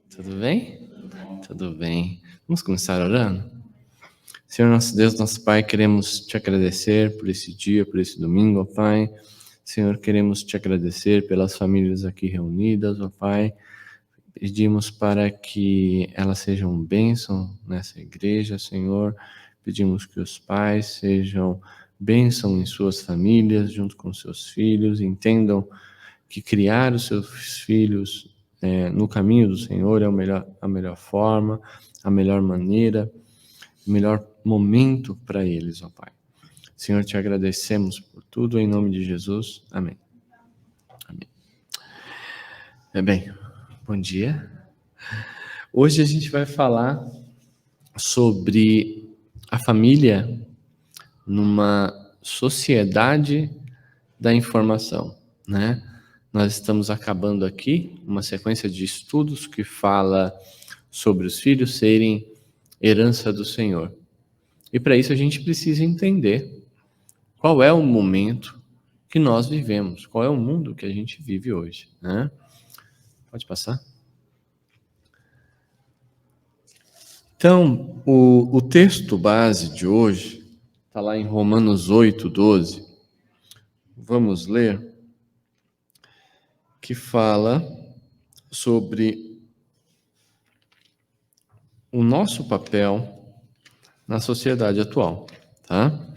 Tudo bem? Tudo bem. Vamos começar orando? Senhor nosso Deus, nosso Pai, queremos te agradecer por esse dia, por esse domingo, ó Pai. Senhor, queremos te agradecer pelas famílias aqui reunidas, ó Pai. Pedimos para que elas sejam bênção nessa igreja, Senhor. Pedimos que os pais sejam bênção em suas famílias, junto com seus filhos, entendam que criar os seus filhos no caminho do Senhor é a melhor forma, a melhor maneira, o melhor momento para eles, ó Pai. Senhor, te agradecemos por tudo, em nome de Jesus. Amém. Amém. Bem, bom dia. Hoje a gente vai falar sobre a família numa sociedade da informação, né? Nós estamos acabando aqui uma sequência de estudos que fala sobre os filhos serem herança do Senhor. E para isso a gente precisa entender qual é o momento que nós vivemos, qual é o mundo que a gente vive hoje, né? Pode passar? Então, o texto base de hoje está lá em Romanos 8:12. Vamos ler, que fala sobre o nosso papel na sociedade atual, tá?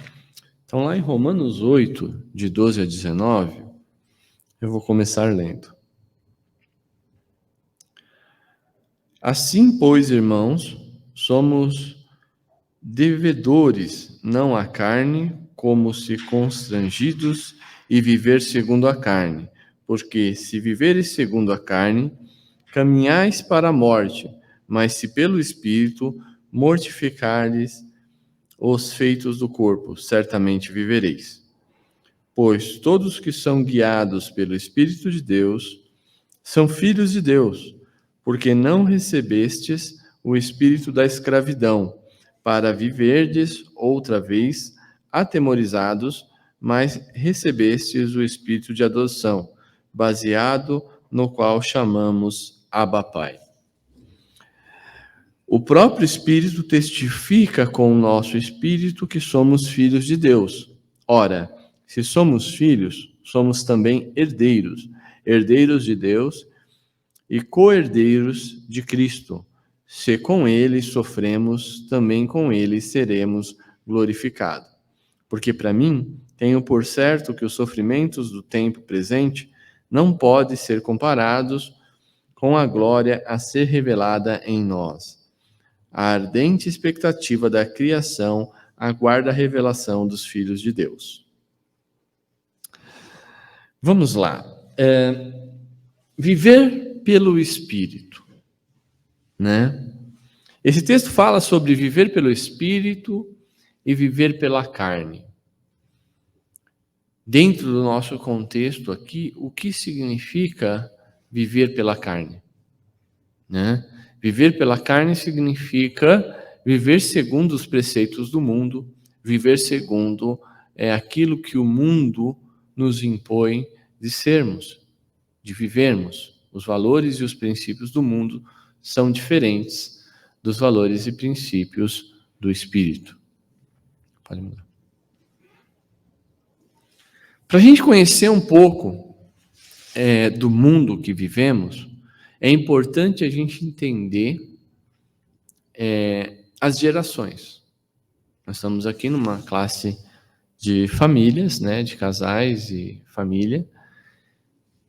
Então, lá em Romanos 8, de 12 a 19, eu vou começar lendo. Assim, pois, irmãos, somos devedores, não à carne, como se constrangidos e viver segundo a carne. Porque se viveres segundo a carne, caminhais para a morte, mas se pelo Espírito mortificares os feitos do corpo, certamente vivereis. Pois todos que são guiados pelo Espírito de Deus são filhos de Deus, porque não recebestes o espírito da escravidão, para viverdes outra vez atemorizados, mas recebestes o espírito de adoção, baseado no qual chamamos Abba Pai. O próprio Espírito testifica com o nosso espírito que somos filhos de Deus. Ora, se somos filhos, somos também herdeiros, herdeiros de Deus e co-herdeiros de Cristo. Se com ele sofremos, também com ele seremos glorificados. Porque para mim, tenho por certo que os sofrimentos do tempo presente não podem ser comparados com a glória a ser revelada em nós. A ardente expectativa da criação aguarda a revelação dos filhos de Deus. Vamos lá. Viver pelo Espírito, né? Esse texto fala sobre viver pelo Espírito e viver pela carne. Dentro do nosso contexto aqui, o que significa viver pela carne, né? Viver pela carne significa viver segundo os preceitos do mundo, viver segundo aquilo que o mundo nos impõe de sermos, de vivermos. Os valores e os princípios do mundo são diferentes dos valores e princípios do Espírito. Pode mudar. Para a gente conhecer um pouco do mundo que vivemos, é importante a gente entender as gerações. Nós estamos aqui numa classe de famílias, né, de casais e família,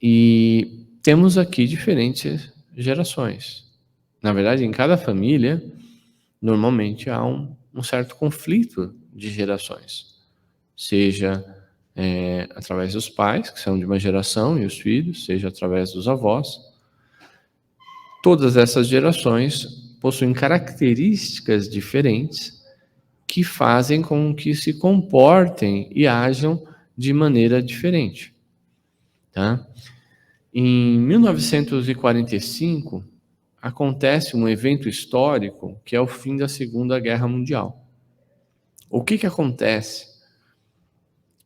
e temos aqui diferentes gerações. Na verdade, em cada família, normalmente há um certo conflito de gerações, seja através dos pais, que são de uma geração, e os filhos, seja através dos avós. Todas essas gerações possuem características diferentes que fazem com que se comportem e ajam de maneira diferente, tá? Em 1945, acontece um evento histórico que é o fim da Segunda Guerra Mundial. O que acontece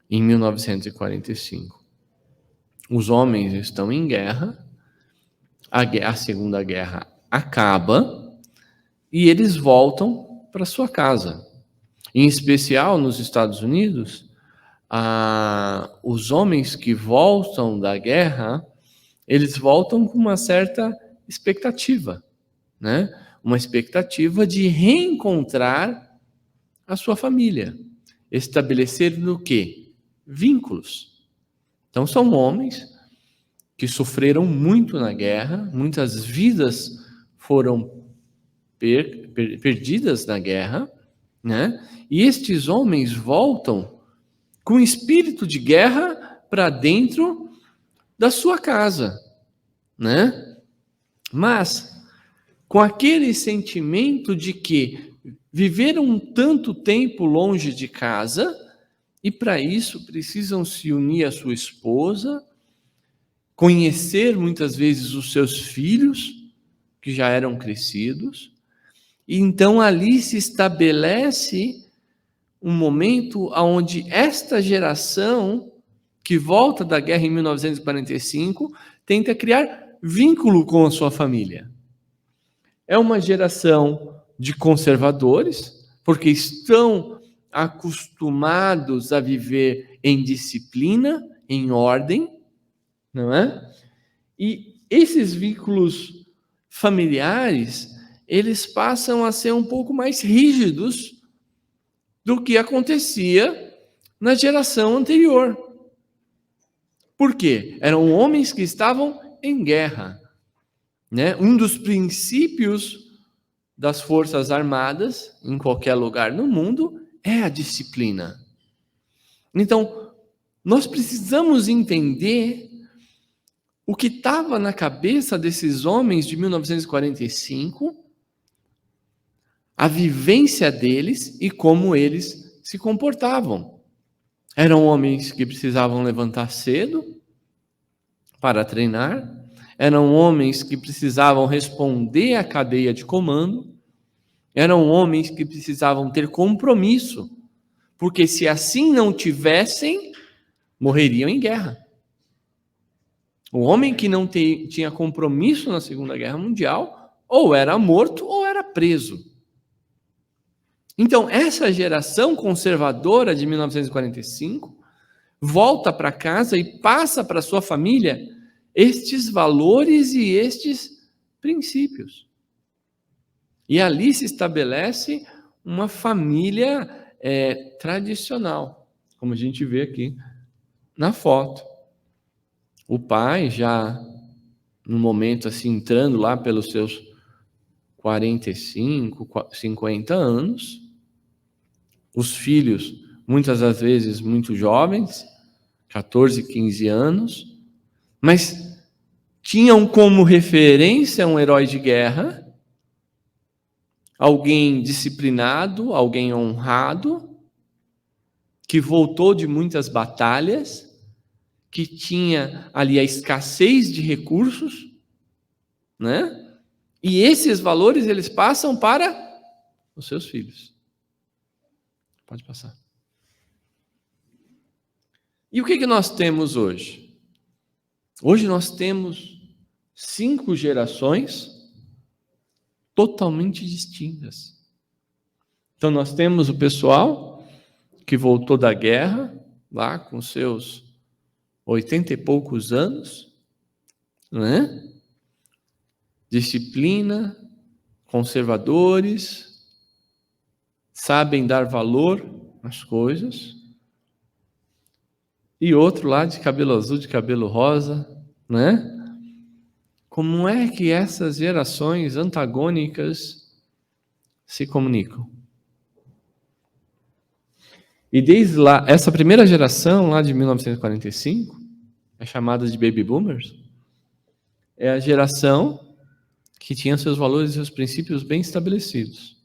em 1945? Os homens estão em guerra, a Segunda Guerra acaba e eles voltam para sua casa. Em especial nos Estados Unidos, os homens que voltam da guerra, eles voltam com uma certa expectativa, né? Uma expectativa de reencontrar a sua família, estabelecer no quê? Vínculos. Então são homens que sofreram muito na guerra, muitas vidas foram perdidas na guerra, né? E estes homens voltam com espírito de guerra para dentro da sua casa, né? Mas com aquele sentimento de que viveram tanto tempo longe de casa e para isso precisam se unir à sua esposa, conhecer muitas vezes os seus filhos que já eram crescidos, e então ali se estabelece um momento onde esta geração que volta da guerra em 1945 tenta criar vínculo com a sua família. É uma geração de conservadores, porque estão acostumados a viver em disciplina, em ordem, não é? E esses vínculos familiares, eles passam a ser um pouco mais rígidos do que acontecia na geração anterior. Por quê? Eram homens que estavam em guerra, né? Um dos princípios das Forças Armadas, em qualquer lugar no mundo, é a disciplina. Então, nós precisamos entender o que estava na cabeça desses homens de 1945, a vivência deles e como eles se comportavam. Eram homens que precisavam levantar cedo para treinar, eram homens que precisavam responder à cadeia de comando, eram homens que precisavam ter compromisso, porque se assim não tivessem, morreriam em guerra. O homem que não tinha compromisso na Segunda Guerra Mundial, ou era morto ou era preso. Então, essa geração conservadora de 1945 volta para casa e passa para sua família estes valores e estes princípios. E ali se estabelece uma família tradicional, como a gente vê aqui na foto. O pai já, no momento assim, entrando lá pelos seus 45, 50 anos, os filhos, muitas das vezes muito jovens, 14, 15 anos, mas tinham como referência um herói de guerra, alguém disciplinado, alguém honrado, que voltou de muitas batalhas, que tinha ali a escassez de recursos, né? E esses valores eles passam para os seus filhos. Pode passar. E o que nós temos hoje? Hoje nós temos 5 gerações totalmente distintas. Então nós temos o pessoal que voltou da guerra, lá com seus 80 e poucos anos, né? Disciplina, conservadores, sabem dar valor às coisas. E outro lá de cabelo azul, de cabelo rosa, né? Como é que essas gerações antagônicas se comunicam? E desde lá, essa primeira geração lá de 1945, é chamada de Baby Boomers, é a geração que tinha seus valores e seus princípios bem estabelecidos.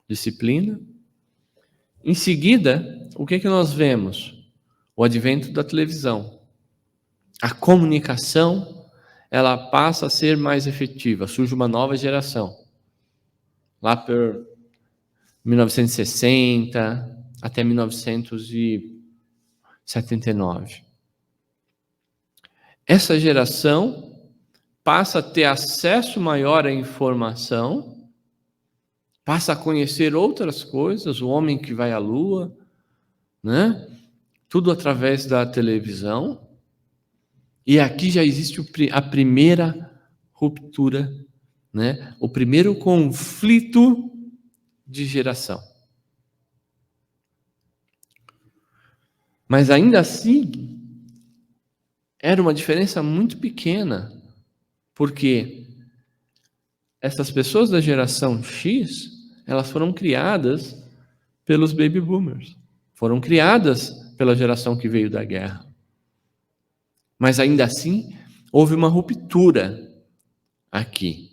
Disciplina. Em seguida, o que nós vemos? O advento da televisão. A comunicação, ela passa a ser mais efetiva. Surge uma nova geração. Lá por 1960 até 1979. Essa geração passa a ter acesso maior à informação, passa a conhecer outras coisas, o homem que vai à lua, né? Tudo através da televisão. E aqui já existe a primeira ruptura, né? O primeiro conflito de geração. Mas ainda assim, era uma diferença muito pequena, porque essas pessoas da geração X, elas foram criadas pelos baby boomers, foram criadas pela geração que veio da guerra. Mas ainda assim, houve uma ruptura aqui.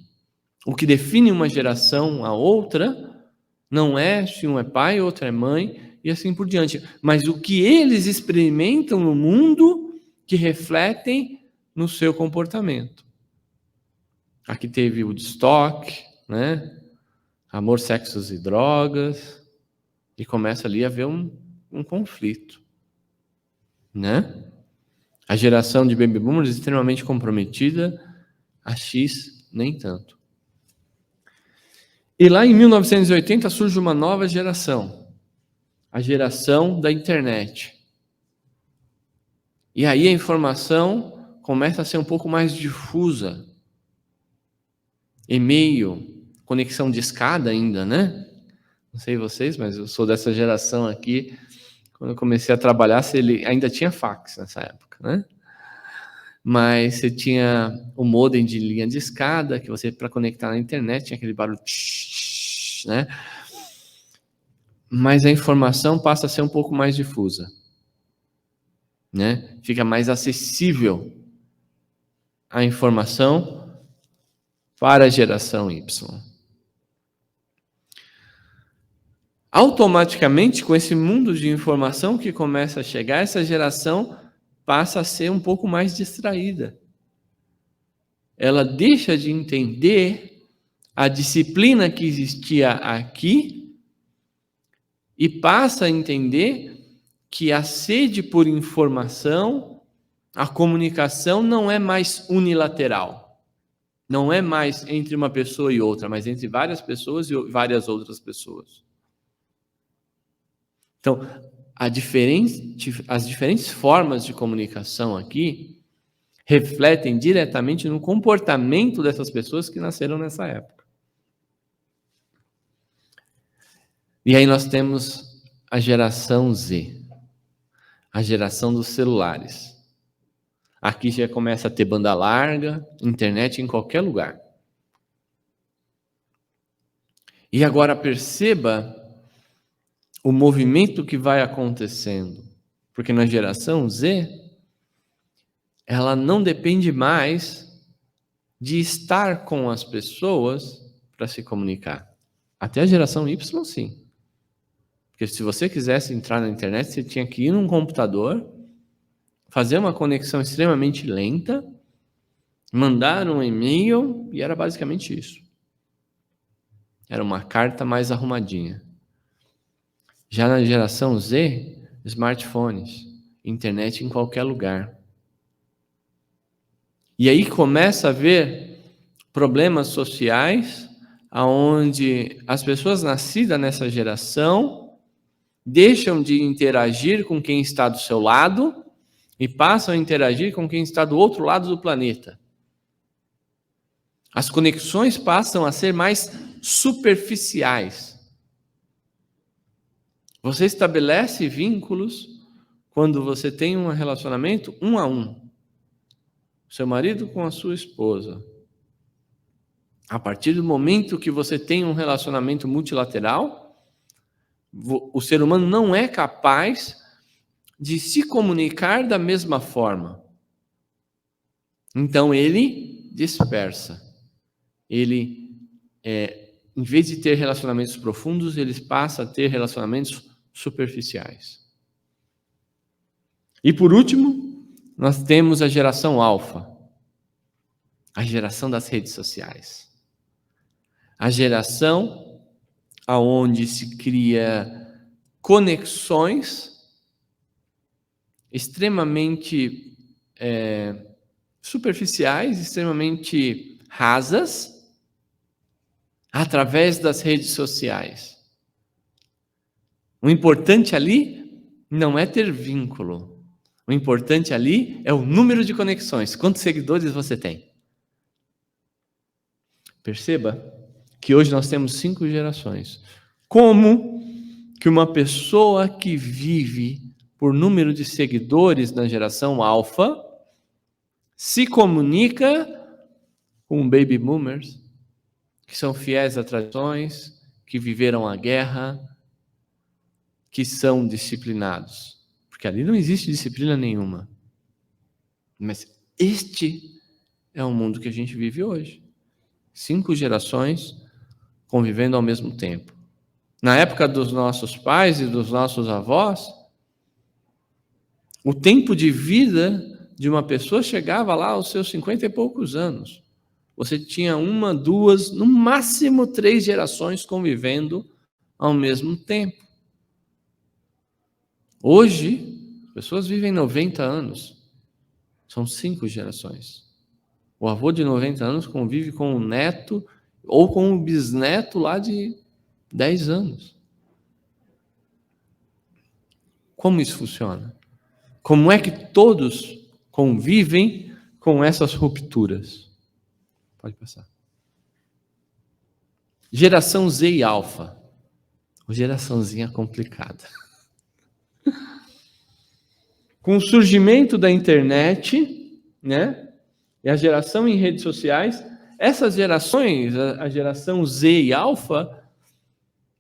O que define uma geração a outra não é se um é pai, outro é mãe, e assim por diante. Mas o que eles experimentam no mundo que refletem no seu comportamento. Aqui teve o Woodstock, né? Amor, sexos e drogas. E começa ali a haver um conflito, né? A geração de baby boomers é extremamente comprometida, a X nem tanto. E lá em 1980 surge uma nova geração, a geração da internet. E aí a informação começa a ser um pouco mais difusa. E-mail, conexão de escada ainda, né? Não sei vocês, mas eu sou dessa geração aqui. Quando eu comecei a trabalhar, ele ainda tinha fax nessa época, né? Mas você tinha o modem de linha de escada, que você, para conectar na internet, tinha aquele barulho, né? Mas a informação passa a ser um pouco mais difusa, né? Fica mais acessível a informação para a geração Y. Automaticamente, com esse mundo de informação que começa a chegar, essa geração passa a ser um pouco mais distraída. Ela deixa de entender a disciplina que existia aqui e passa a entender que a sede por informação, a comunicação não é mais unilateral. Não é mais entre uma pessoa e outra, mas entre várias pessoas e várias outras pessoas. Então, as diferentes formas de comunicação aqui refletem diretamente no comportamento dessas pessoas que nasceram nessa época. E aí nós temos a geração Z, a geração dos celulares. Aqui já começa a ter banda larga, internet em qualquer lugar. E agora perceba o movimento que vai acontecendo, porque na geração Z, ela não depende mais de estar com as pessoas para se comunicar. Até a geração Y, sim. Porque se você quisesse entrar na internet, você tinha que ir num computador, fazer uma conexão extremamente lenta, mandar um e-mail, e era basicamente isso. Era uma carta mais arrumadinha. Já na geração Z, smartphones, internet em qualquer lugar. E aí começa a haver problemas sociais, onde as pessoas nascidas nessa geração deixam de interagir com quem está do seu lado e passam a interagir com quem está do outro lado do planeta. As conexões passam a ser mais superficiais. Você estabelece vínculos quando você tem um relacionamento 1 a 1. Seu marido com a sua esposa. A partir do momento que você tem um relacionamento multilateral, o ser humano não é capaz de se comunicar da mesma forma. Então ele dispersa. Ele, em vez de ter relacionamentos profundos, ele passa a ter relacionamentos superficiais. E por último, nós temos a geração alfa, a geração das redes sociais. A geração aonde se cria conexões extremamente superficiais, extremamente rasas, através das redes sociais. O importante ali não é ter vínculo. O importante ali é o número de conexões. Quantos seguidores você tem? Perceba que hoje nós temos 5 gerações. Como que uma pessoa que vive por número de seguidores na geração alfa se comunica com baby boomers, que são fiéis a tradições, que viveram a guerra, que são disciplinados? Porque ali não existe disciplina nenhuma. Mas este é o mundo que a gente vive hoje. 5 gerações convivendo ao mesmo tempo. Na época dos nossos pais e dos nossos avós, o tempo de vida de uma pessoa chegava lá aos seus 50 e poucos anos. Você tinha 1, 2, no máximo 3 gerações convivendo ao mesmo tempo. Hoje, as pessoas vivem 90 anos. São 5 gerações. O avô de 90 anos convive com o neto ou com o bisneto lá de 10 anos. Como isso funciona? Como é que todos convivem com essas rupturas? Pode passar. Geração Z e Alfa. Geraçãozinha complicada. Com o surgimento da internet, né? E a geração em redes sociais, essas gerações, a geração Z e Alfa,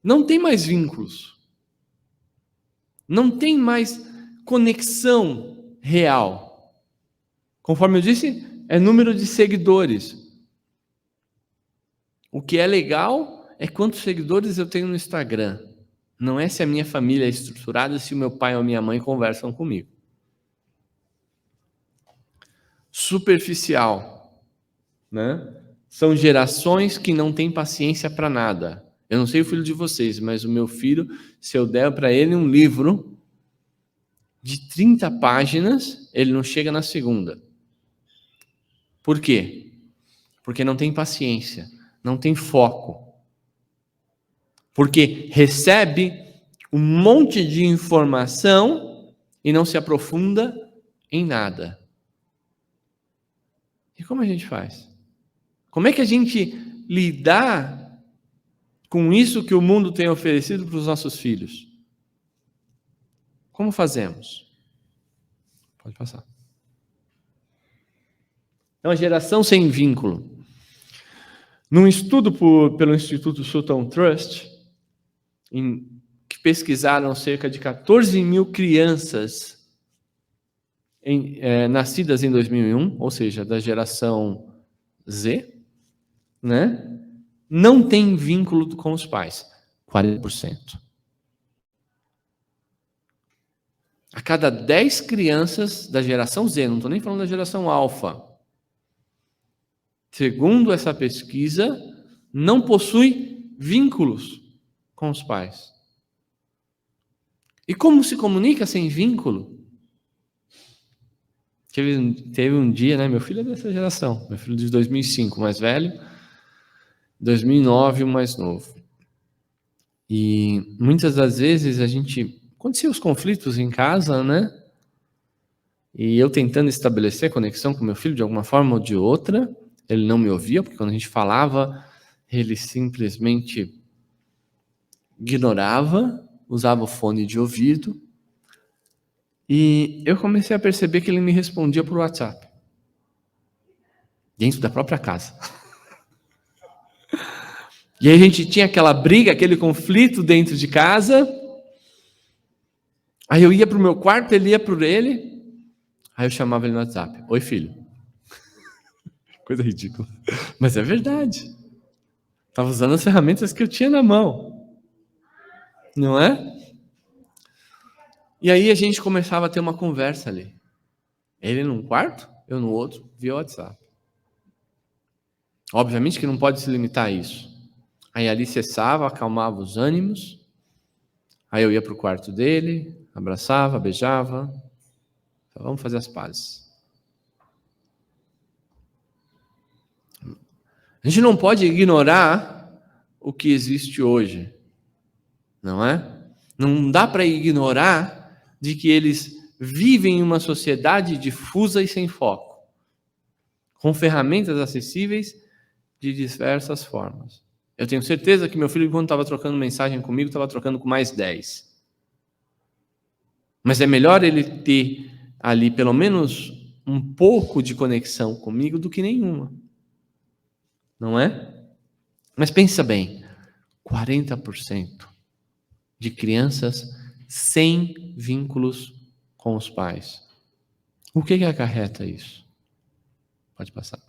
não tem mais vínculos. Não tem mais conexão real. Conforme eu disse, é número de seguidores. O que é legal é quantos seguidores eu tenho no Instagram. Não é se a minha família é estruturada, se o meu pai ou a minha mãe conversam comigo. Superficial, né? São gerações que não têm paciência para nada. Eu não sei o filho de vocês, mas o meu filho, se eu der para ele um livro de 30 páginas, ele não chega na segunda. Por quê? Porque não tem paciência, não tem foco. Porque recebe um monte de informação e não se aprofunda em nada. E como a gente faz? Como é que a gente lidar com isso que o mundo tem oferecido para os nossos filhos? Como fazemos? Pode passar. É uma geração sem vínculo. Num estudo pelo Instituto Sutton Trust, que pesquisaram cerca de 14 mil crianças nascidas em 2001, ou seja, da geração Z, né? Não tem vínculo com os pais. 40%. A cada 10 crianças da geração Z, não estou nem falando da geração alfa, segundo essa pesquisa, não possui vínculos com os pais. E como se comunica sem vínculo? Teve um dia, né? Meu filho é dessa geração, meu filho de 2005, mais velho, 2009, o mais novo. E muitas das vezes acontecia os conflitos em casa, né? E eu tentando estabelecer conexão com meu filho de alguma forma ou de outra, ele não me ouvia, porque quando a gente falava, ele simplesmente ignorava, usava o fone de ouvido. E eu comecei a perceber que ele me respondia por WhatsApp, dentro da própria casa. E aí a gente tinha aquela briga, aquele conflito dentro de casa. Aí eu ia para o meu quarto, ele ia para ele. Aí eu chamava ele no WhatsApp. Oi, filho. Coisa ridícula. Mas é verdade. Estava usando as ferramentas que eu tinha na mão. Não é? E aí a gente começava a ter uma conversa ali. Ele num quarto, eu no outro, via WhatsApp. Obviamente que não pode se limitar a isso. Aí ali cessava, acalmava os ânimos. Aí eu ia para o quarto dele, abraçava, beijava. Vamos fazer as pazes. A gente não pode ignorar o que existe hoje, não é? Não dá para ignorar de que eles vivem em uma sociedade difusa e sem foco, com ferramentas acessíveis de diversas formas. Eu tenho certeza que meu filho, quando estava trocando mensagem comigo, estava trocando com mais 10. Mas é melhor ele ter ali pelo menos um pouco de conexão comigo do que nenhuma. Não é? Mas pensa bem, 40% de crianças sem vínculos com os pais. O que acarreta isso? Pode passar.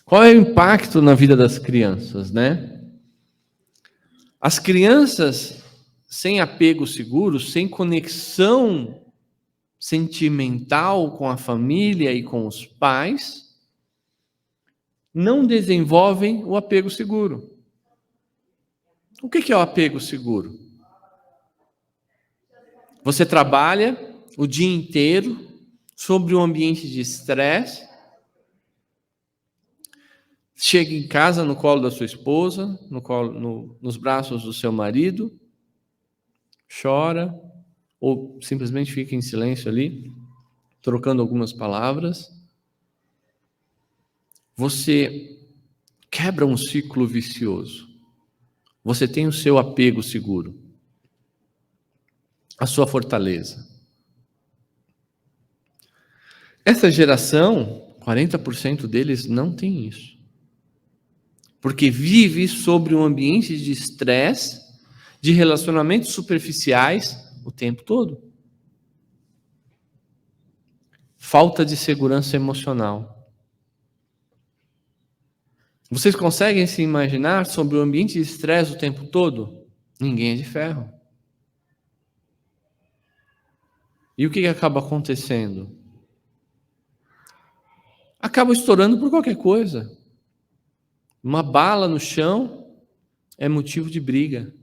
Qual é o impacto na vida das crianças, né? As crianças sem apego seguro, sem conexão sentimental com a família e com os pais, não desenvolvem o apego seguro. O que é o apego seguro? Você trabalha o dia inteiro sobre um ambiente de estresse, chega em casa no colo da sua esposa, nos braços do seu marido, chora, ou simplesmente fica em silêncio ali, trocando algumas palavras. Você quebra um ciclo vicioso. Você tem o seu apego seguro, a sua fortaleza. Essa geração, 40% deles não tem isso. Porque vive sobre um ambiente de estresse, de relacionamentos superficiais o tempo todo. Falta de segurança emocional. Vocês conseguem se imaginar sobre um ambiente de estresse o tempo todo? Ninguém é de ferro. E o que acaba acontecendo? Acaba estourando por qualquer coisa. Uma bala no chão é motivo de briga.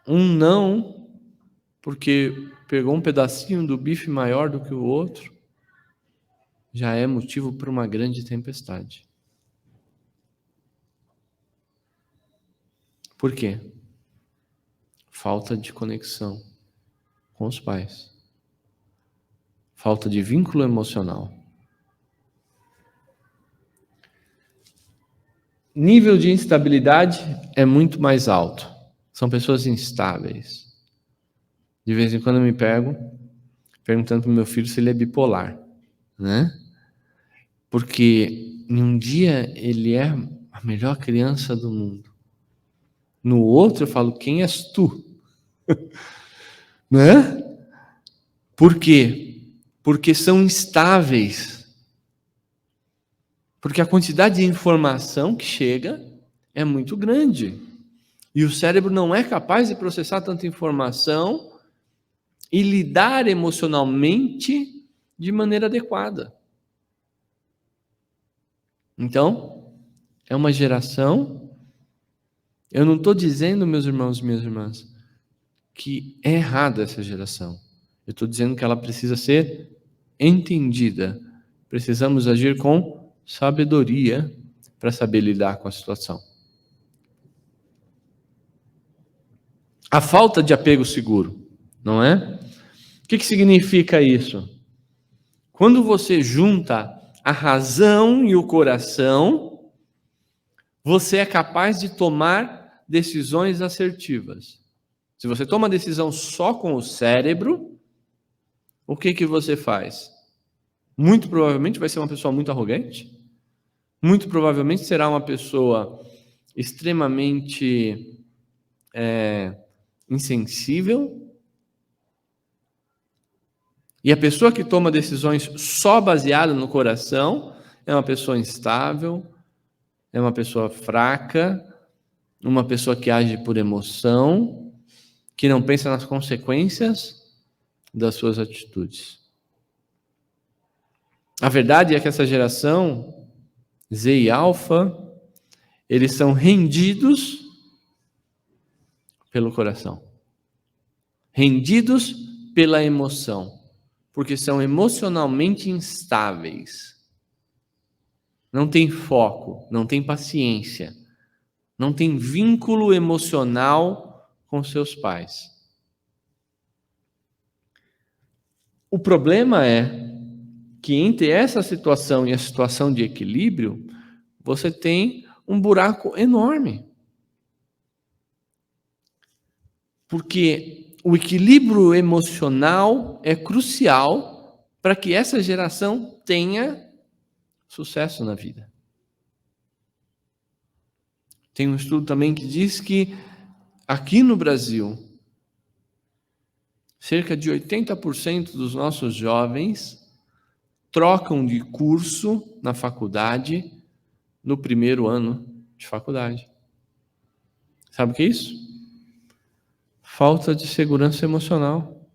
Um não, porque pegou um pedacinho do bife maior do que o outro, já é motivo para uma grande tempestade. Por quê? Falta de conexão com os pais. Falta de vínculo emocional. Nível de instabilidade é muito mais alto. São pessoas instáveis. De vez em quando eu me pego perguntando para o meu filho se ele é bipolar, né? Porque em um dia ele é a melhor criança do mundo. No outro eu falo, quem és tu? Né? Por quê? Porque são instáveis. Porque a quantidade de informação que chega é muito grande. E o cérebro não é capaz de processar tanta informação e lidar emocionalmente de maneira adequada. Então, é uma geração. Eu não estou dizendo, meus irmãos e minhas irmãs, que é errada essa geração. Eu estou dizendo que ela precisa ser entendida. Precisamos agir com sabedoria para saber lidar com a situação. A falta de apego seguro, não é? O que significa isso? Quando você junta a razão e o coração, você é capaz de tomar decisões assertivas. Se você toma decisão só com o cérebro, o que você faz? Muito provavelmente vai ser uma pessoa muito arrogante. Muito provavelmente será uma pessoa extremamente insensível. E a pessoa que toma decisões só baseada no coração é uma pessoa instável, é uma pessoa fraca, uma pessoa que age por emoção, que não pensa nas consequências das suas atitudes. A verdade é que essa geração, Z e Alfa, eles são rendidos pelo coração, rendidos pela emoção, porque são emocionalmente instáveis. Não tem foco, não tem paciência, não tem vínculo emocional com seus pais. O problema é que entre essa situação e a situação de equilíbrio, você tem um buraco enorme. Porque o equilíbrio emocional é crucial para que essa geração tenha sucesso na vida. Tem um estudo também que diz que aqui no Brasil, cerca de 80% dos nossos jovens trocam de curso na faculdade no primeiro ano de faculdade. Sabe o que é isso? Falta de segurança emocional.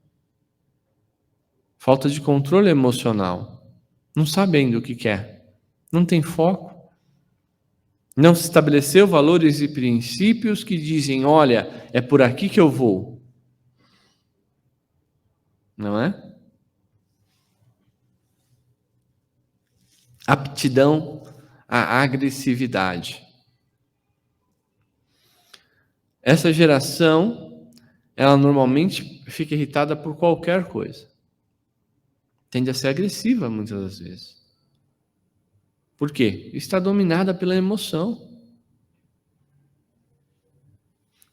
Falta de controle emocional. Não sabe ainda o que quer. Não tem foco. Não se estabeleceu valores e princípios que dizem, olha, é por aqui que eu vou. Não é? Aptidão à agressividade. Essa geração, ela normalmente fica irritada por qualquer coisa. Tende a ser agressiva muitas das vezes. Por quê? Está dominada pela emoção.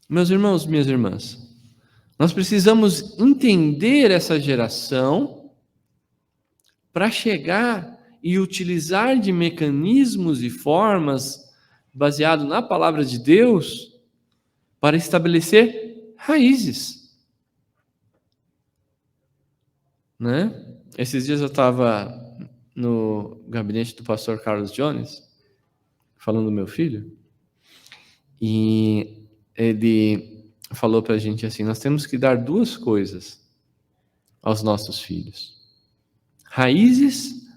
Meus irmãos, minhas irmãs, nós precisamos entender essa geração para chegar e utilizar de mecanismos e formas baseado na palavra de Deus para estabelecer raízes, né? Esses dias eu estava no gabinete do pastor Carlos Jones, falando do meu filho, e ele falou para a gente assim, nós temos que dar duas coisas aos nossos filhos: raízes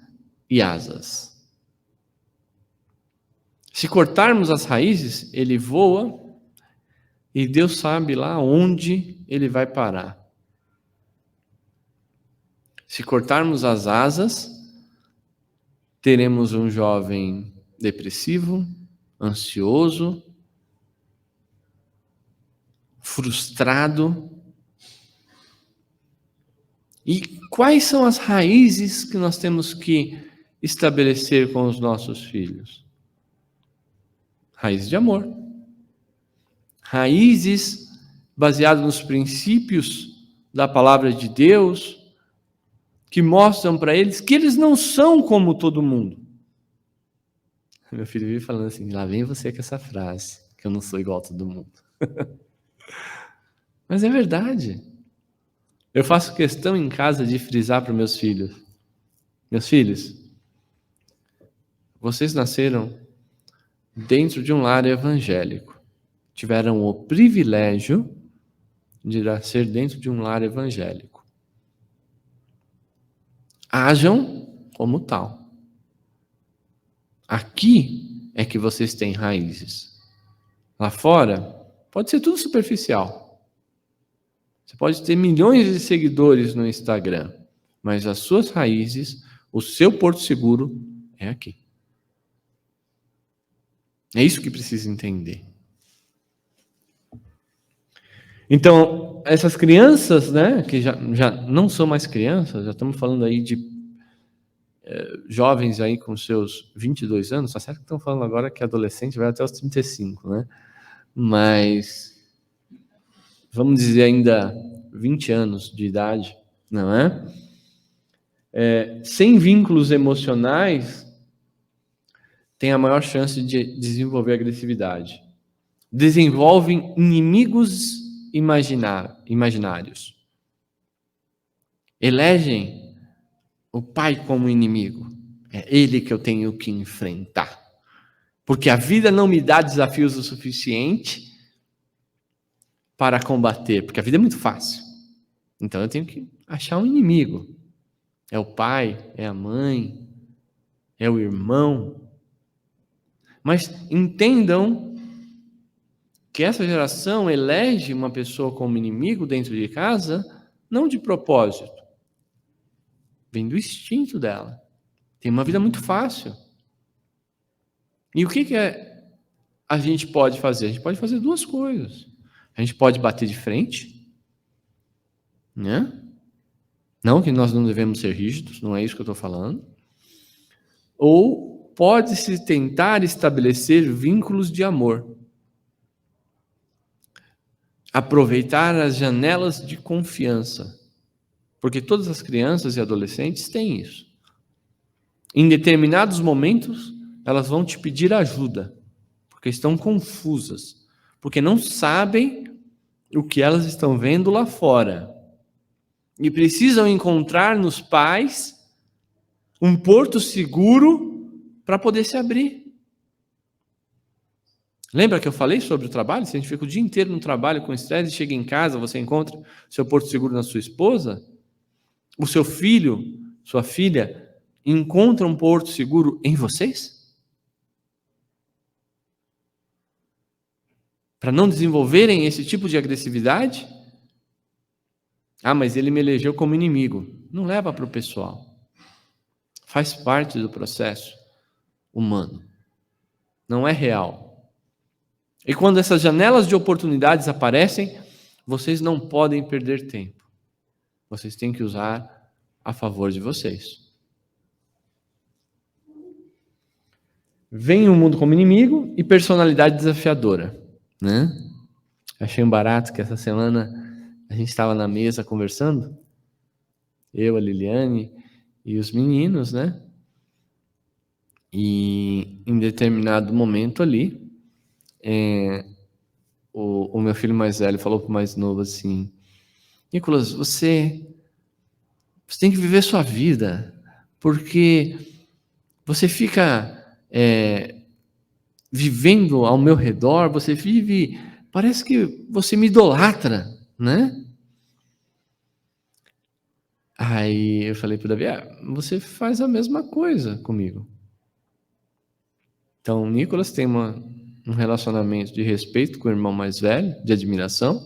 e asas. Se cortarmos as raízes, ele voa e Deus sabe lá onde ele vai parar. Se cortarmos as asas, teremos um jovem depressivo, ansioso, frustrado. E quais são as raízes que nós temos que estabelecer com os nossos filhos? Raízes de amor. Raízes baseadas nos princípios da palavra de Deus, que mostram para eles que eles não são como todo mundo. Meu filho vive falando assim, lá vem você com essa frase, que eu não sou igual a todo mundo. Mas é verdade. Eu faço questão em casa de frisar para meus filhos. Meus filhos, vocês nasceram dentro de um lar evangélico. Tiveram o privilégio de nascer dentro de um lar evangélico. Hajam como tal. Aqui é que vocês têm raízes. Lá fora, pode ser tudo superficial. Você pode ter milhões de seguidores no Instagram, mas as suas raízes, o seu porto seguro é aqui. É isso que precisa entender. Então, essas crianças, né, que já não são mais crianças, já estamos falando aí de jovens aí com seus 22 anos, tá certo que estão falando agora que adolescente vai até os 35, né? Mas, vamos dizer ainda 20 anos de idade, não é? Sem vínculos emocionais, tem a maior chance de desenvolver agressividade. Desenvolvem inimigos imaginários. Elegem o pai como inimigo. É ele que eu tenho que enfrentar. Porque a vida não me dá desafios o suficiente para combater. Porque a vida é muito fácil. Então eu tenho que achar um inimigo. É o pai, é a mãe, é o irmão. Mas entendam que essa geração elege uma pessoa como inimigo dentro de casa, não de propósito. Vem do instinto dela. Tem uma vida muito fácil. E o que a gente pode fazer? A gente pode fazer duas coisas. A gente pode bater de frente, né? Não que nós não devemos ser rígidos, não é isso que eu estou falando. Ou pode-se tentar estabelecer vínculos de amor. Aproveitar as janelas de confiança. Porque todas as crianças e adolescentes têm isso. Em determinados momentos, elas vão te pedir ajuda, porque estão confusas, porque não sabem o que elas estão vendo lá fora. E precisam encontrar nos pais um porto seguro para poder se abrir. Lembra que eu falei sobre o trabalho? Se a gente fica o dia inteiro no trabalho com estresse e chega em casa, você encontra seu porto seguro na sua esposa, o seu filho, sua filha, encontra um porto seguro em vocês? Para não desenvolverem esse tipo de agressividade? Ah, mas ele me elegeu como inimigo. Não leva para o pessoal. Faz parte do processo humano. Não é real. E quando essas janelas de oportunidades aparecem, vocês não podem perder tempo. Vocês têm que usar a favor de vocês. Vem o mundo como inimigo e personalidade desafiadora, né? Achei um barato que essa semana a gente estava na mesa conversando, eu, a Liliane e os meninos, né? E em determinado momento ali, o meu filho mais velho falou para o mais novo assim: Nicolas, você tem que viver sua vida, porque você fica vivendo ao meu redor, você vive, parece que você me idolatra, né? Aí eu falei para o Davi, você faz a mesma coisa comigo. Então, o Nicolas tem um relacionamento de respeito com o irmão mais velho, de admiração,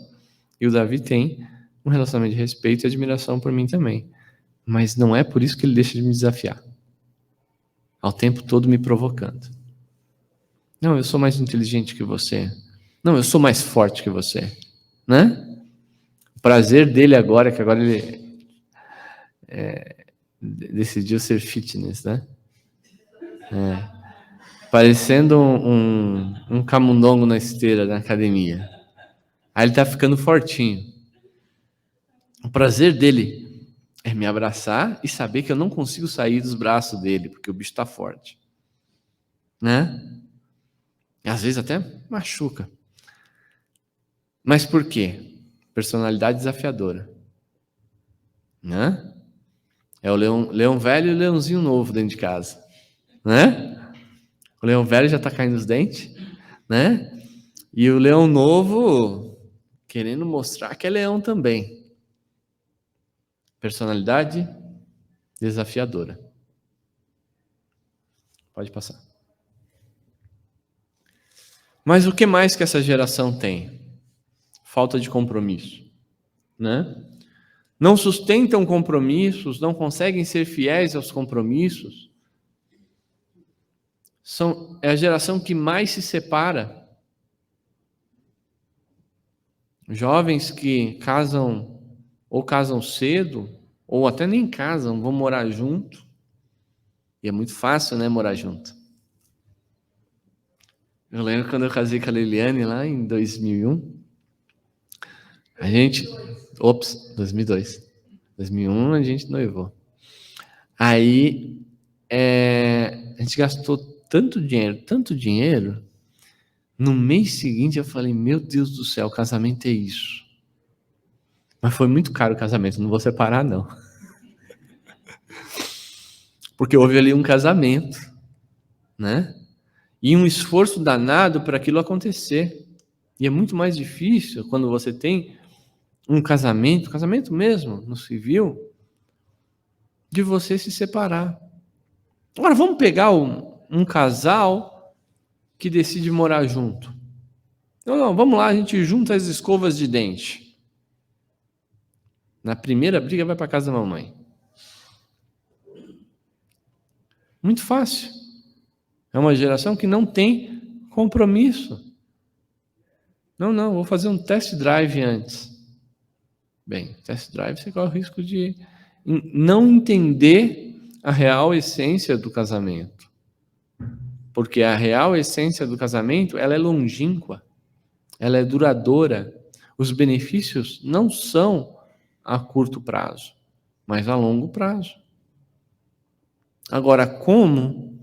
e o Davi tem um relacionamento de respeito e admiração por mim também. Mas não é por isso que ele deixa de me desafiar. Ao tempo todo me provocando. Não, eu sou mais inteligente que você. Não, eu sou mais forte que você. Né? O prazer dele agora, que agora ele decidiu ser fitness, né? Parecendo um camundongo na esteira da academia. Aí ele tá ficando fortinho. O prazer dele é me abraçar e saber que eu não consigo sair dos braços dele, porque o bicho tá forte. Né? E às vezes até machuca. Mas por quê? Personalidade desafiadora. Né? É o leão velho e o leãozinho novo dentro de casa. Né? O leão velho já tá caindo os dentes. Né? E o leão novo querendo mostrar que é leão também. Personalidade desafiadora. Pode passar. Mas o que mais que essa geração tem? Falta de compromisso, né? Não sustentam compromissos, não conseguem ser fiéis aos compromissos. É a geração que mais se separa. Jovens que casam cedo, ou até nem casam, vão morar junto. E é muito fácil, né, morar junto. Eu lembro quando eu casei com a Liliane lá em 2001. A gente... 2002. 2001 a gente noivou. Aí a gente gastou tanto dinheiro. No mês seguinte eu falei, meu Deus do céu, casamento é isso. Mas foi muito caro o casamento, não vou separar não. Porque houve ali um casamento, né? E um esforço danado para aquilo acontecer. E é muito mais difícil quando você tem um casamento mesmo, no civil, de você se separar. Agora vamos pegar um casal que decide morar junto. Não, vamos lá, a gente junta as escovas de dente. Na primeira briga vai para casa da mamãe. Muito fácil. É uma geração que não tem compromisso. Não, vou fazer um test drive antes. Bem, test drive você corre o risco de não entender a real essência do casamento. Porque a real essência do casamento, ela é longínqua, ela é duradoura. Os benefícios não são a curto prazo, mas a longo prazo. Agora, como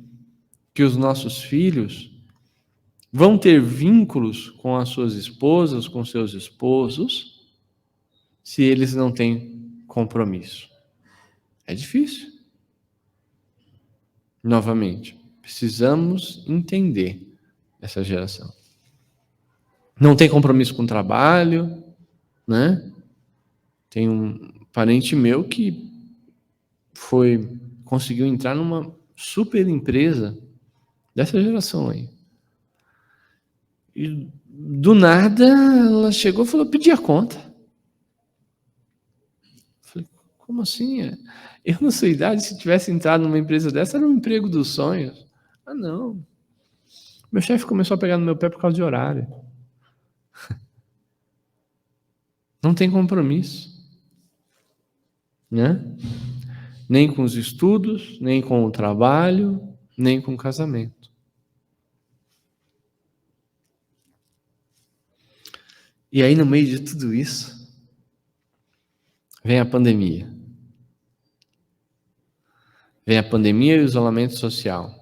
que os nossos filhos vão ter vínculos com as suas esposas, com seus esposos, se eles não têm compromisso? É difícil. Novamente, precisamos entender essa geração. Não tem compromisso com o trabalho, né? Tem um parente meu que conseguiu entrar numa super empresa dessa geração aí. E do nada ela chegou e falou: pedi a conta. Falei: como assim? Eu, na sua idade, se tivesse entrado numa empresa dessa, era um emprego dos sonhos. Ah, não. Meu chefe começou a pegar no meu pé por causa de horário. Não tem compromisso, né? Nem com os estudos, nem com o trabalho, nem com o casamento. E aí, no meio de tudo isso, vem a pandemia. Vem a pandemia e o isolamento social.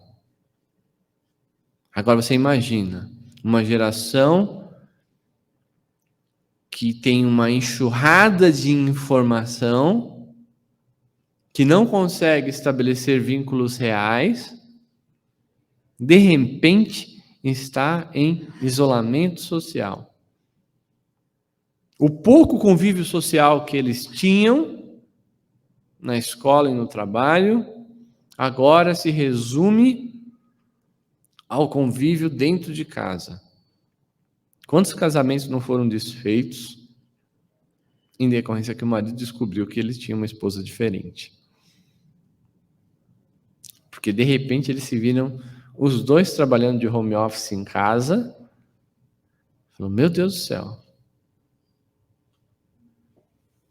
Agora você imagina uma geração que tem uma enxurrada de informação, que não consegue estabelecer vínculos reais, de repente está em isolamento social. O pouco convívio social que eles tinham na escola e no trabalho, agora se resume ao convívio dentro de casa. Quantos casamentos não foram desfeitos em decorrência que o marido descobriu que ele tinha uma esposa diferente? Porque de repente eles se viram os dois trabalhando de home office em casa. Falou: meu Deus do céu.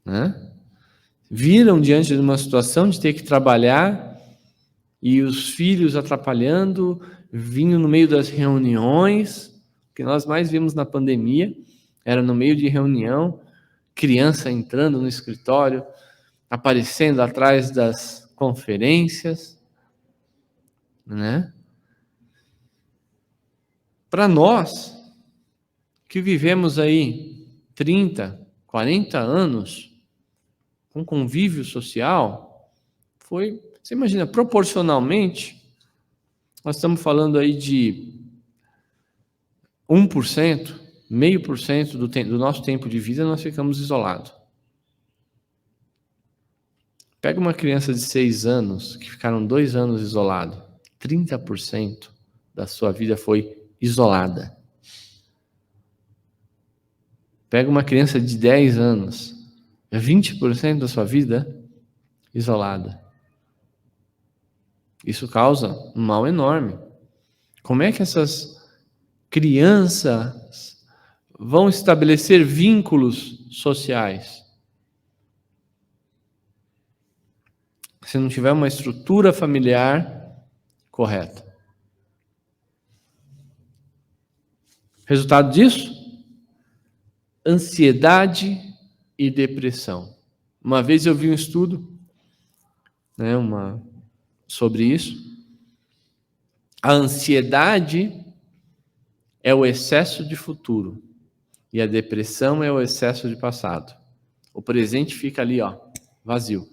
Né? Viram diante de uma situação de ter que trabalhar e os filhos atrapalhando, vindo no meio das reuniões. O que nós mais vimos na pandemia era no meio de reunião, criança entrando no escritório, aparecendo atrás das conferências, né? Para nós que vivemos aí 30, 40 anos com convívio social, você imagina, proporcionalmente, nós estamos falando aí de 1%, 0,5% do nosso tempo de vida nós ficamos isolados. Pega uma criança de 6 anos, que ficaram 2 anos isolados, 30% da sua vida foi isolada. Pega uma criança de 10 anos, 20% da sua vida isolada. Isso causa um mal enorme. Como é que essas crianças vão estabelecer vínculos sociais se não tiver uma estrutura familiar correta? Resultado disso? Ansiedade e depressão. Uma vez eu vi um estudo, né, sobre isso. A ansiedade é o excesso de futuro e a depressão é o excesso de passado. O presente fica ali, vazio.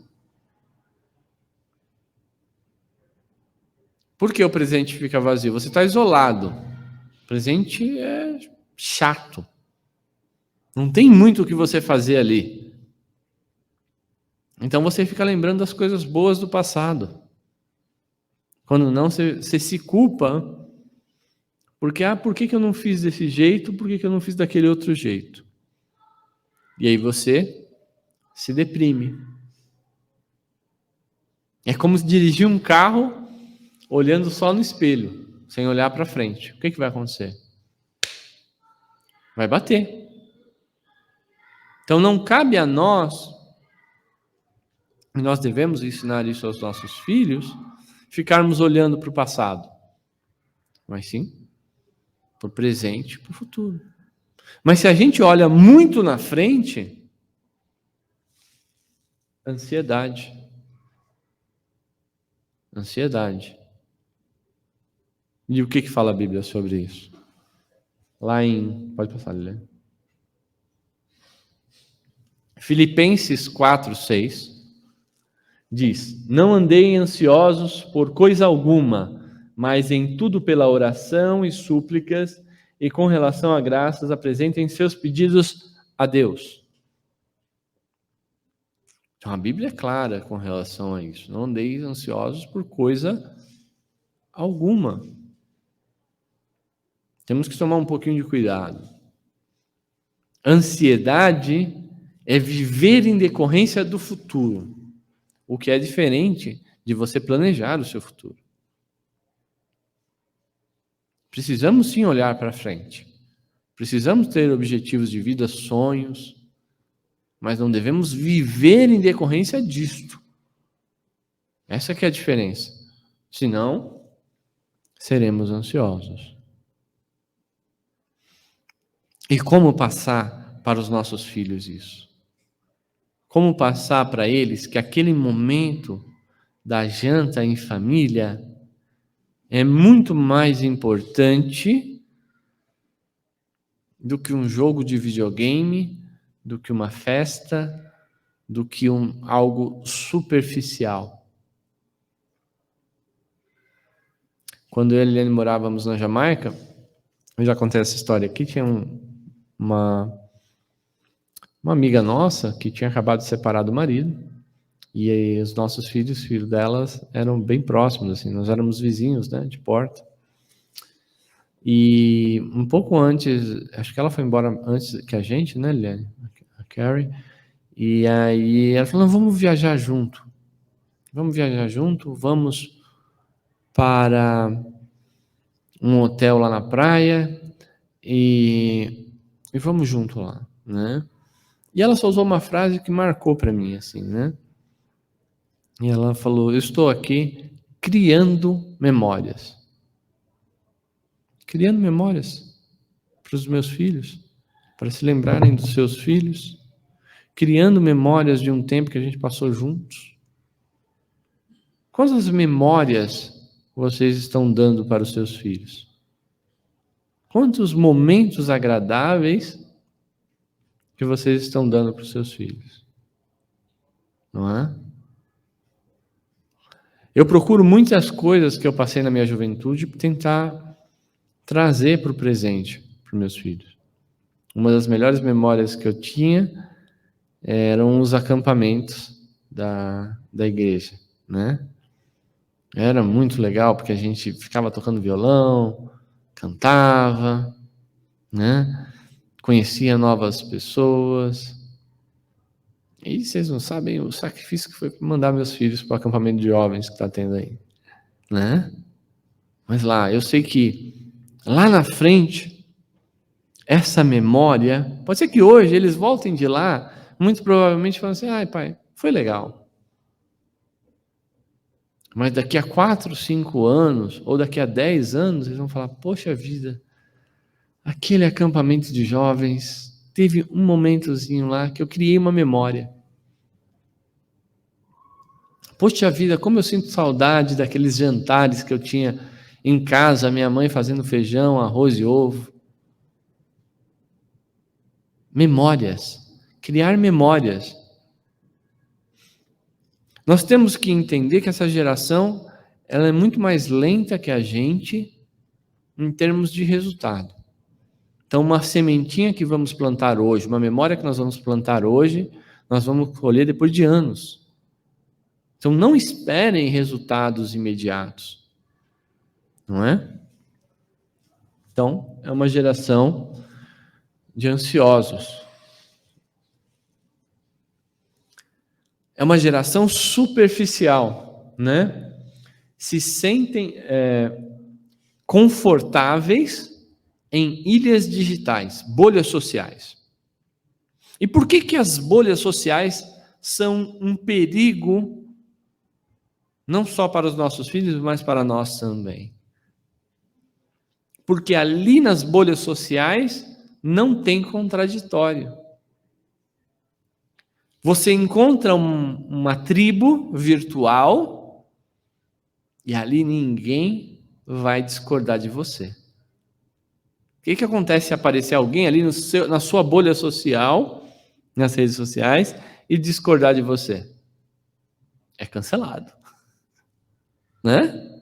Por que o presente fica vazio? Você está isolado. O presente é chato. Não tem muito o que você fazer ali. Então você fica lembrando das coisas boas do passado. Quando não, você se culpa. Porque, por que eu não fiz desse jeito? Por que eu não fiz daquele outro jeito? E aí você se deprime. É como se dirigir um carro olhando só no espelho, sem olhar para frente, o que vai acontecer? Vai bater. Então não cabe a nós, e nós devemos ensinar isso aos nossos filhos, ficarmos olhando para o passado, mas sim para o presente e para o futuro. Mas se a gente olha muito na frente, ansiedade. E o que fala a Bíblia sobre isso? Lá em... Pode passar, Lilian. Filipenses 4:6 diz: não andem ansiosos por coisa alguma, mas em tudo pela oração e súplicas, e com relação a graças, apresentem seus pedidos a Deus. Então a Bíblia é clara com relação a isso. Não andeis ansiosos por coisa alguma. Temos que tomar um pouquinho de cuidado. Ansiedade é viver em decorrência do futuro, o que é diferente de você planejar o seu futuro. Precisamos sim olhar para frente. Precisamos ter objetivos de vida, sonhos, mas não devemos viver em decorrência disto. Essa que é a diferença. Senão, seremos ansiosos. E como passar para os nossos filhos isso? Como passar para eles que aquele momento da janta em família é muito mais importante do que um jogo de videogame, do que uma festa, do que algo superficial. Quando eu e a Eliane morávamos na Jamaica, eu já contei essa história aqui, tinha uma amiga nossa que tinha acabado de separar do marido, e aí os nossos filhos delas, eram bem próximos, assim, nós éramos vizinhos, né, de porta. E um pouco antes, acho que ela foi embora antes que a gente, né, Eliane? A Carrie. E aí ela falou, vamos viajar junto, vamos para um hotel lá na praia e vamos junto lá, né? E ela só usou uma frase que marcou para mim, assim, né? E ela falou, eu estou aqui criando memórias. Criando memórias para os meus filhos, para se lembrarem dos seus filhos, criando memórias de um tempo que a gente passou juntos. Quantas memórias vocês estão dando para os seus filhos? Quantos momentos agradáveis que vocês estão dando para os seus filhos? Não é? Eu procuro muitas coisas que eu passei na minha juventude para tentar trazer para o presente para os meus filhos. Uma das melhores memórias que eu tinha eram os acampamentos da igreja, né? Era muito legal porque a gente ficava tocando violão, cantava, né? Conhecia novas pessoas. E vocês não sabem o sacrifício que foi mandar meus filhos para o acampamento de jovens que está tendo aí, né? Mas lá, eu sei que lá na frente, essa memória, pode ser que hoje eles voltem de lá, muito provavelmente falando assim, ai pai, foi legal. Mas daqui a 4, 5 anos, ou daqui a 10 anos, eles vão falar, poxa vida, aquele acampamento de jovens, teve um momentozinho lá que eu criei uma memória. Poxa vida, como eu sinto saudade daqueles jantares que eu tinha em casa, minha mãe fazendo feijão, arroz e ovo. Memórias. Criar memórias. Nós temos que entender que essa geração, ela é muito mais lenta que a gente em termos de resultado. Então, uma sementinha que vamos plantar hoje, uma memória que nós vamos plantar hoje, nós vamos colher depois de anos. Então, não esperem resultados imediatos. Não é? Então, é uma geração de ansiosos. É uma geração superficial, né? se sentem confortáveis em ilhas digitais, bolhas sociais. E por que as bolhas sociais são um perigo, não só para os nossos filhos, mas para nós também? Porque ali nas bolhas sociais não tem contraditório. Você encontra uma tribo virtual e ali ninguém vai discordar de você. O que acontece se aparecer alguém ali na sua bolha social, nas redes sociais, e discordar de você? É cancelado. Né?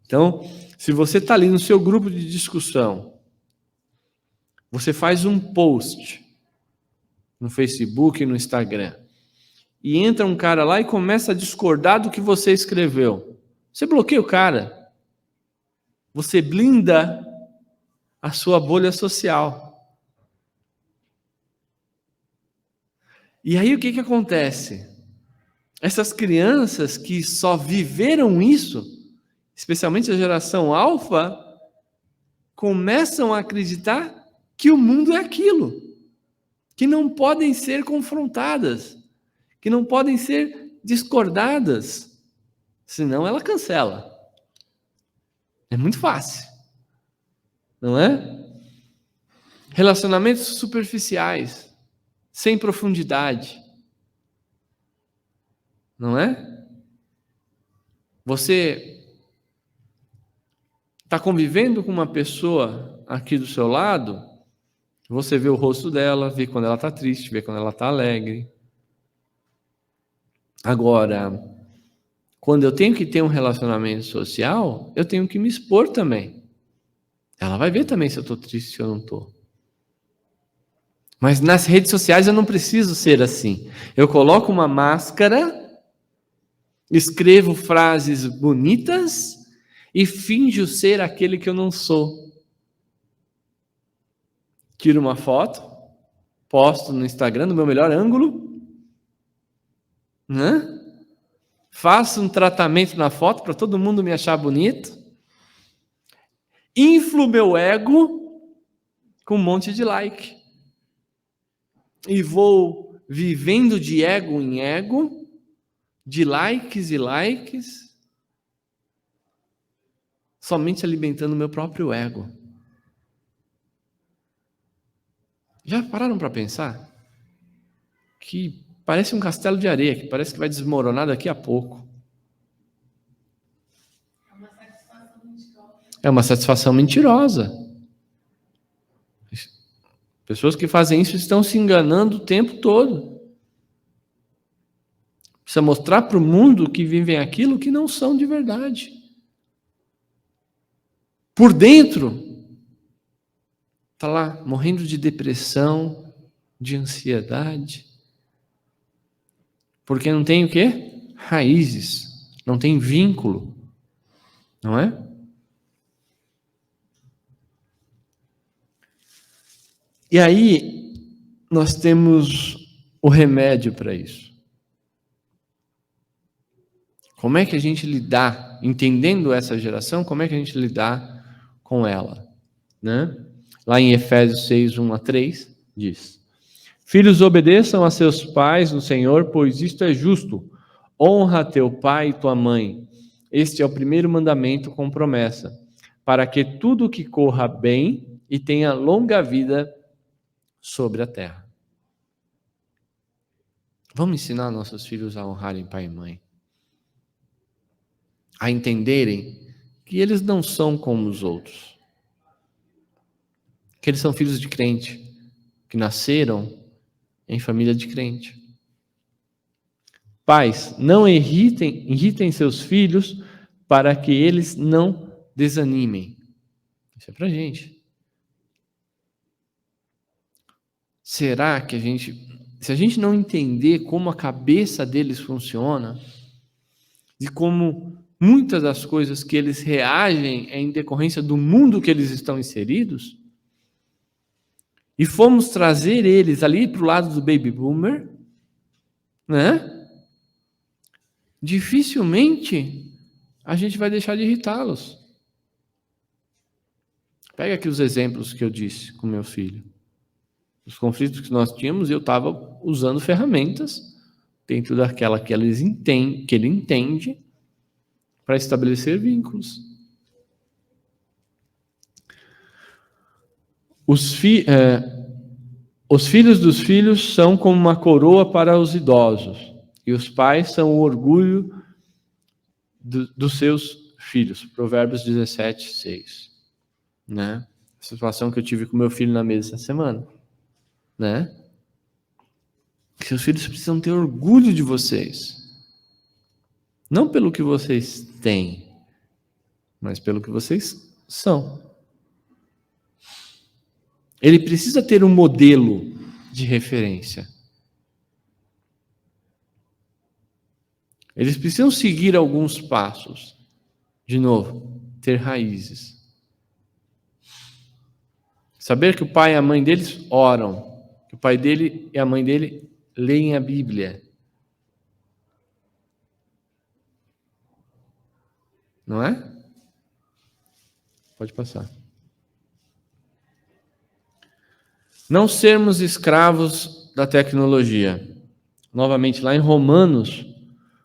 Então, se você está ali no seu grupo de discussão, você faz um post no Facebook, no Instagram, e entra um cara lá e começa a discordar do que você escreveu. Você bloqueia o cara. Você blinda a sua bolha social. E aí o que acontece? Essas crianças que só viveram isso, especialmente a geração alfa, começam a acreditar que o mundo é aquilo, que não podem ser confrontadas, que não podem ser discordadas, senão ela cancela. É muito fácil, não é? Relacionamentos superficiais, sem profundidade, não é? Você está convivendo com uma pessoa aqui do seu lado, você vê o rosto dela, vê quando ela está triste, vê quando ela está alegre. Agora, quando eu tenho que ter um relacionamento social, eu tenho que me expor também. Ela vai ver também se eu estou triste, se eu não estou. Mas nas redes sociais eu não preciso ser assim. Eu coloco uma máscara, escrevo frases bonitas e finjo ser aquele que eu não sou. Tiro uma foto, posto no Instagram, no meu melhor ângulo, né? Faço um tratamento na foto para todo mundo me achar bonito, inflo meu ego com um monte de like e vou vivendo de ego em ego, de likes e likes, somente alimentando meu próprio ego. Já pararam para pensar que parece um castelo de areia, que parece que vai desmoronar daqui a pouco? É uma satisfação mentirosa. Pessoas que fazem isso estão se enganando o tempo todo. Precisa mostrar para o mundo que vivem aquilo que não são de verdade. Por dentro, está lá morrendo de depressão, de ansiedade. Porque não tem o quê? Raízes. Não tem vínculo. Não é? E aí, nós temos o remédio para isso. Como é que a gente lidar, entendendo essa geração, como é que a gente lidar com ela? Né? Lá em Efésios 6, 1-3, diz: Filhos, obedeçam a seus pais no Senhor, pois isto é justo. Honra teu pai e tua mãe. Este é o primeiro mandamento com promessa, para que tudo que corra bem e tenha longa vida sobre a terra. Vamos ensinar nossos filhos a honrarem pai e mãe, a entenderem que eles não são como os outros, que eles são filhos de crente, que nasceram em família de crente. Pais, não irritem seus filhos para que eles não desanimem. Isso é pra gente. Será que se a gente não entender como a cabeça deles funciona, de como muitas das coisas que eles reagem é em decorrência do mundo que eles estão inseridos, e fomos trazer eles ali para o lado do baby boomer, né? Dificilmente a gente vai deixar de irritá-los. Pega aqui os exemplos que eu disse com meu filho. Os conflitos que nós tínhamos, eu estava usando ferramentas dentro daquela que ele entende para estabelecer vínculos. Os filhos dos filhos são como uma coroa para os idosos, e os pais são o orgulho dos seus filhos. Provérbios 17, 6. Né? A situação que eu tive com meu filho na mesa essa semana. Né? Seus filhos precisam ter orgulho de vocês. Não pelo que vocês têm, mas pelo que vocês são. Ele precisa ter um modelo de referência. Eles precisam seguir alguns passos. De novo, ter raízes. Saber que o pai e a mãe deles oram, que o pai dele e a mãe dele leem a Bíblia. Não é? Pode passar. Não sermos escravos da tecnologia. Novamente, lá em Romanos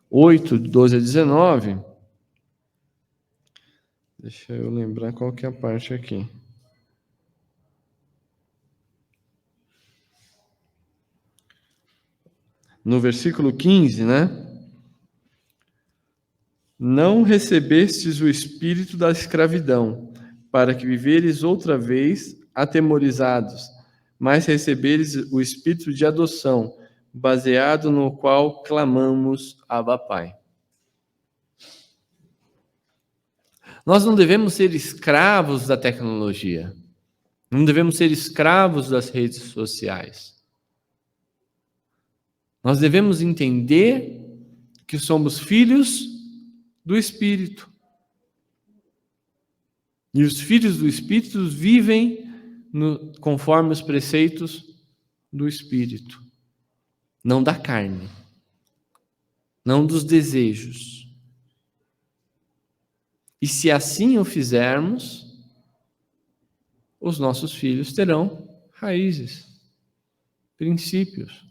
8, 12 a 19. Deixa eu lembrar qual que é a parte aqui. No versículo 15, né? Não recebestes o espírito da escravidão, para que viveres outra vez atemorizados, mas receberes o espírito de adoção, baseado no qual clamamos Abba Pai. Nós não devemos ser escravos da tecnologia. Não devemos ser escravos das redes sociais. Nós devemos entender que somos filhos do Espírito. E os filhos do Espírito vivem conforme os preceitos do Espírito. Não da carne. Não dos desejos. E se assim o fizermos, os nossos filhos terão raízes, princípios.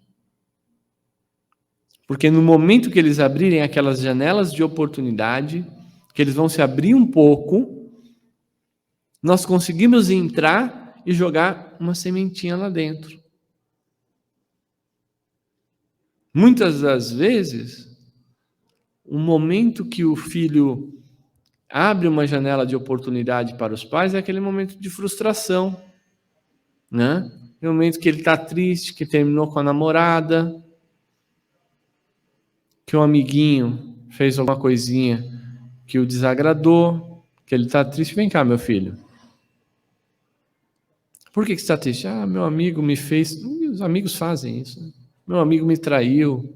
Porque no momento que eles abrirem aquelas janelas de oportunidade, que eles vão se abrir um pouco, nós conseguimos entrar e jogar uma sementinha lá dentro. Muitas das vezes, o momento que o filho abre uma janela de oportunidade para os pais é aquele momento de frustração, né? É o momento que ele está triste, que terminou com a namorada, que um amiguinho fez alguma coisinha que o desagradou, que ele está triste. Vem cá, meu filho. Por que você está triste? Ah, meu amigo me fez... Os amigos fazem isso. Né? Meu amigo me traiu.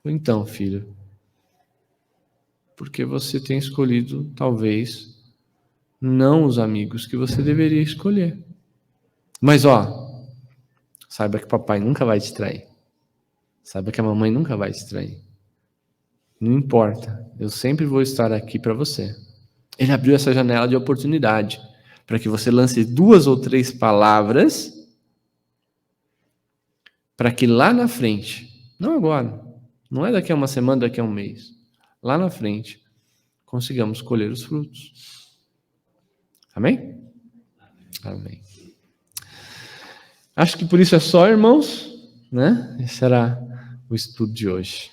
Então, filho, porque você tem escolhido, talvez, não os amigos que você deveria escolher. Mas, saiba que papai nunca vai te trair. Saiba que a mamãe nunca vai te trair. Não importa, eu sempre vou estar aqui para você. Ele abriu essa janela de oportunidade para que você lance 2 ou 3 palavras para que lá na frente, não agora, não é daqui a uma semana, daqui a um mês, lá na frente, consigamos colher os frutos. Amém? Amém. Acho que por isso é só, irmãos, né? Esse será o estudo de hoje.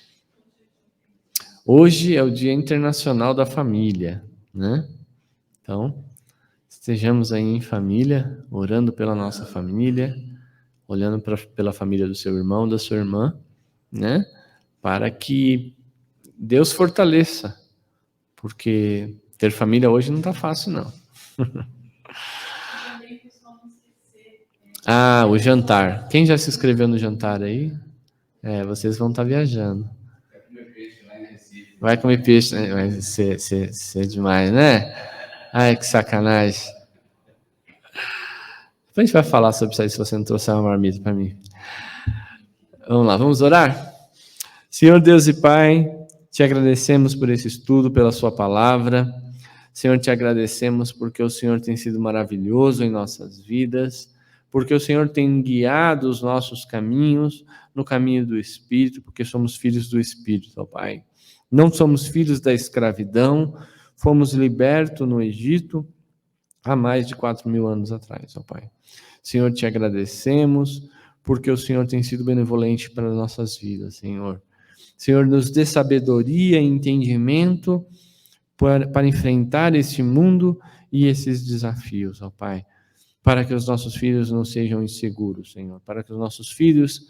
Hoje é o Dia Internacional da Família, né? Então, estejamos aí em família, orando pela nossa família, olhando pela família do seu irmão, da sua irmã, né? Para que Deus fortaleça, porque ter família hoje não está fácil, não. O jantar. Quem já se inscreveu no jantar aí? Vocês vão estar viajando. Vai comer peixe, né? Vai ser demais, né? Ai, que sacanagem. Depois a gente vai falar sobre isso aí, se você não trouxer uma marmita para mim. Vamos lá, vamos orar? Senhor Deus e Pai, Te agradecemos por esse estudo, pela sua palavra. Senhor, te agradecemos porque o Senhor tem sido maravilhoso em nossas vidas, porque o Senhor tem guiado os nossos caminhos no caminho do Espírito, porque somos filhos do Espírito, ó Pai. Não somos filhos da escravidão, fomos libertos no Egito há mais de 4.000 anos atrás, ó Pai. Senhor, te agradecemos porque o Senhor tem sido benevolente para as nossas vidas, Senhor. Senhor, nos dê sabedoria e entendimento para enfrentar este mundo e esses desafios, ó Pai. Para que os nossos filhos não sejam inseguros, Senhor. Para que os nossos filhos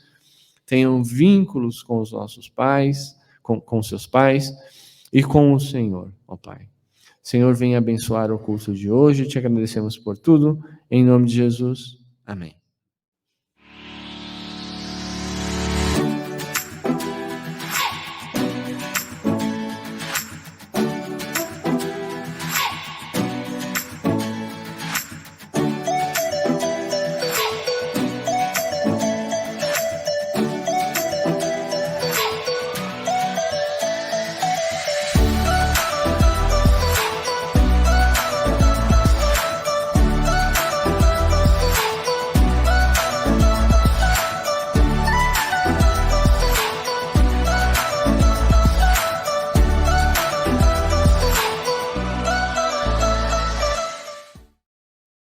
tenham vínculos com os nossos pais, com seus pais e com o Senhor, ó Pai. Senhor, venha abençoar o curso de hoje. Te agradecemos por tudo. Em nome de Jesus. Amém.